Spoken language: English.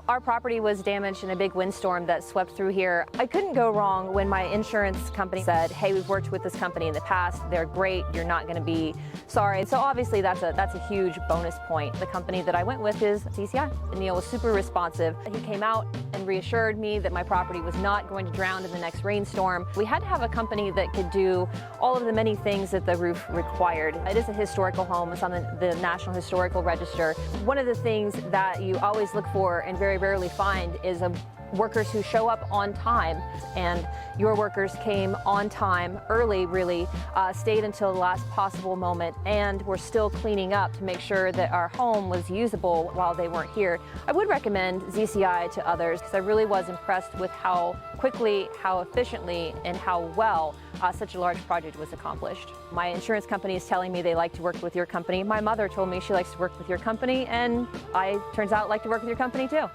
our property was damaged in a big windstorm that swept through here. I couldn't go wrong when my insurance company said, hey, we've worked with this company in the past. They're great. You're not going to be sorry. So obviously that's a huge bonus point. The company that I went with is ZCI. And Neil was super responsive. He came out and reassured me that my property was not going to drown in the next rainstorm. We had to have a company that could do all of the many things that the roof required. It is a historical home. It's on the National Historical Register. One of the things that you always look for and very rarely find is workers who show up on time, and your workers came on time, early really, stayed until the last possible moment, and were still cleaning up to make sure that our home was usable while they weren't here. I would recommend ZCI to others because I really was impressed with how quickly, how efficiently, and how well such a large project was accomplished. My insurance company is telling me they like to work with your company. My mother told me she likes to work with your company, and turns out like to work with your company too.